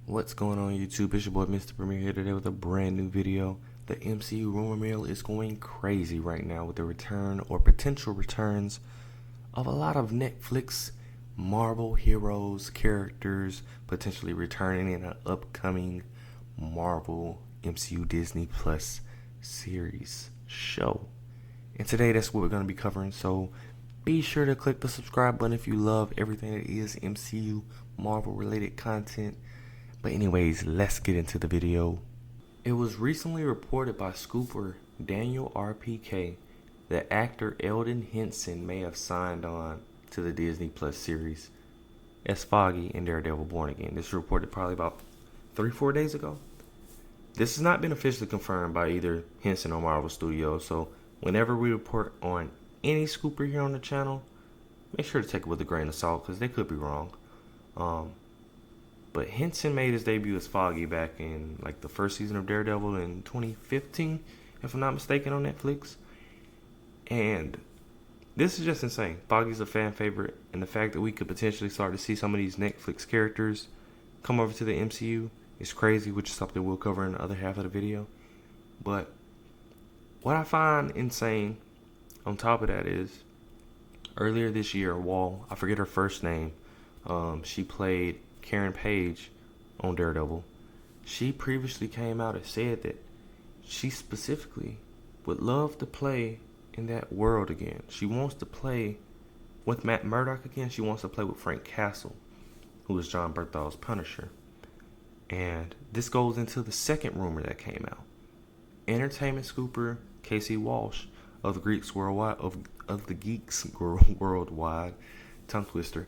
What's going on YouTube? It's your boy Mr. Premier here today with a brand new video. The MCU rumor mill is going crazy right now with the return or potential returns of a lot of Netflix Marvel heroes, characters potentially returning in an upcoming Marvel MCU Disney Plus series show. And today that's what we're going to be covering, so be sure to click the subscribe button if you love everything that is MCU Marvel related content. But anyways, let's get into the video. It was recently reported by scooper Daniel RPK that actor Eldon Henson may have signed on to the Disney Plus series as Foggy in Daredevil Born Again. This was reported probably about 3-4 days ago. This has not been officially confirmed by either Henson or Marvel Studios, so whenever we report on any scooper here on the channel, make sure to take it with a grain of salt because they could be wrong. But Henson made his debut as Foggy back in like the first season of Daredevil in 2015, if I'm not mistaken, on Netflix. And this is just insane. Foggy's a fan favorite, and the fact that we could potentially start to see some of these Netflix characters come over to the MCU is crazy, which is something we'll cover in the other half of the video. But what I find insane on top of that is earlier this year, Wall, I forget her first name, she played Karen Page on Daredevil. She previously came out and said that she specifically would love to play in that world again. She wants to play with Matt Murdock again. She wants to play with Frank Castle, who is Jon Bernthal's Punisher. And this goes into the second rumor that came out. Entertainment scooper Casey Walsh of the Geeks Worldwide, tongue twister,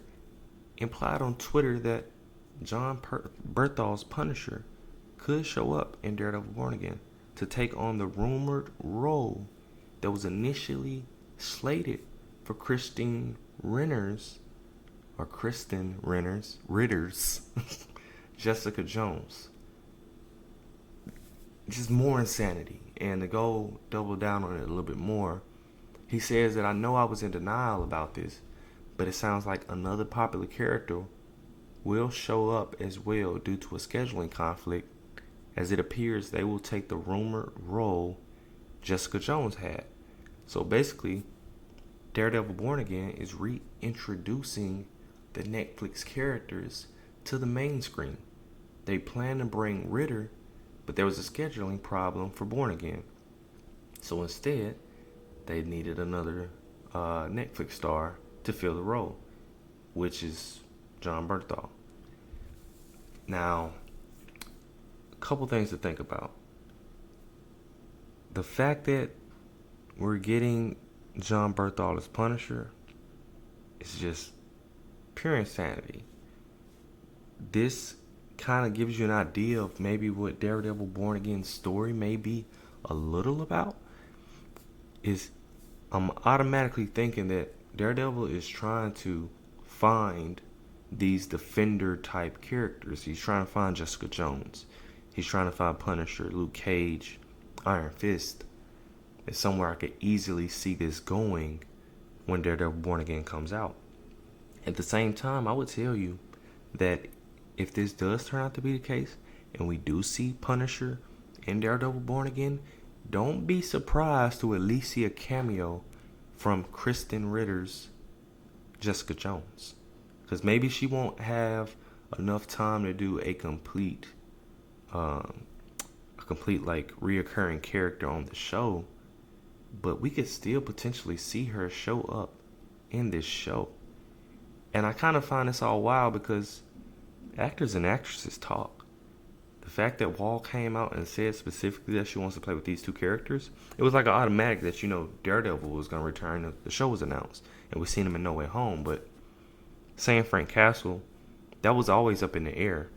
implied on Twitter that Jon Bernthal's Punisher could show up in Daredevil Born Again to take on the rumored role that was initially slated for Kristen Ritter's Jessica Jones. Just more insanity. And to go double down on it a little bit more, he says that I know I was in denial about this, but it sounds like another popular character will show up as well due to a scheduling conflict, as it appears they will take the rumored role Jessica Jones had. So basically, Daredevil Born Again is reintroducing the Netflix characters to the main screen. They plan to bring Ritter, but there was a scheduling problem for Born Again. So instead, they needed another Netflix star to fill the role, which is Jon Bernthal. Now, a couple things to think about. The fact that we're getting Jon Bernthal as Punisher is just pure insanity. This kind of gives you an idea of maybe what Daredevil Born Again story may be a little about. I'm automatically thinking that Daredevil is trying to find these Defender type characters. He's trying to find Jessica Jones. He's trying to find Punisher, Luke Cage, Iron Fist. It's somewhere I could easily see this going when Daredevil Born Again comes out. At the same time, I would tell you that if this does turn out to be the case, and we do see Punisher in Daredevil Born Again, don't be surprised to at least see a cameo from Kristen Ritter's Jessica Jones. Because maybe she won't have enough time to do a complete like reoccurring character on the show, but we could still potentially see her show up in this show. And I kind of find this all wild because actors and actresses talk. The fact that Wall came out and said specifically that she wants to play with these two characters, it was like an automatic that, Daredevil was going to return. The show was announced, and we've seen him in No Way Home, but saying Frank Castle, that was always up in the air.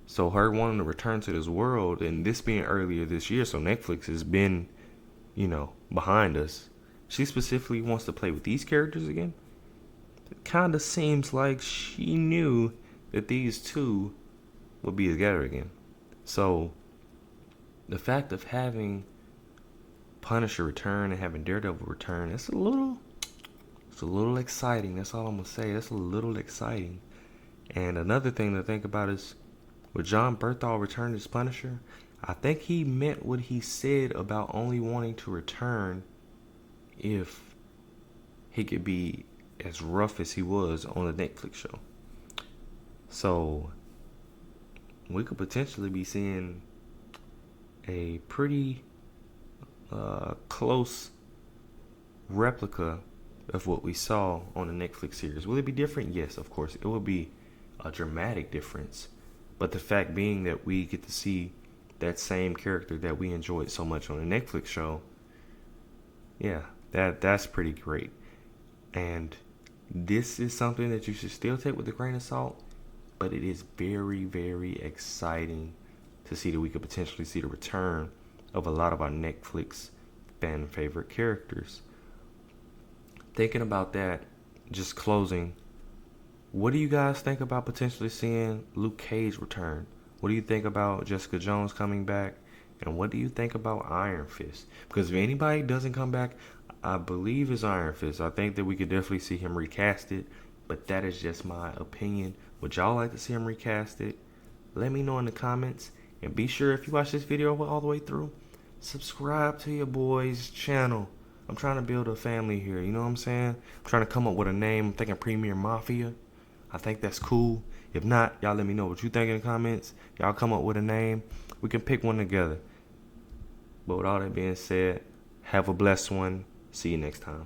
So her wanting to return to this world, and this being earlier this year, so Netflix has been, behind us. She specifically wants to play with these characters again. It kind of seems like she knew that these two would be together again. So the fact of having Punisher return and having Daredevil return, it's a little exciting. That's all I'm gonna say. That's a little exciting. And another thing to think about is With John Berthal return as Punisher, I think he meant what he said about only wanting to return if he could be as rough as he was on the Netflix show. So we could potentially be seeing a pretty close replica of what we saw on the Netflix series. Will it be different? Yes, of course. It will be a dramatic difference. But the fact being that we get to see that same character that we enjoyed so much on the Netflix show, yeah, that's pretty great. And this is something that you should still take with a grain of salt, but it is very, very exciting to see that we could potentially see the return of a lot of our Netflix fan favorite characters. Thinking about that, just closing, what do you guys think about potentially seeing Luke Cage return? What do you think about Jessica Jones coming back? And what do you think about Iron Fist? Because if anybody doesn't come back, I believe it's Iron Fist. I think that we could definitely see him recasted, but that is just my opinion. Would y'all like to see him recasted? Let me know in the comments. And be sure, if you watch this video all the way through, subscribe to your boy's channel. I'm trying to build a family here, you know what I'm saying? I'm trying to come up with a name. I'm thinking Premier Mafia. I think that's cool. If not, y'all let me know what you think in the comments. Y'all come up with a name. We can pick one together. But with all that being said, have a blessed one. See you next time.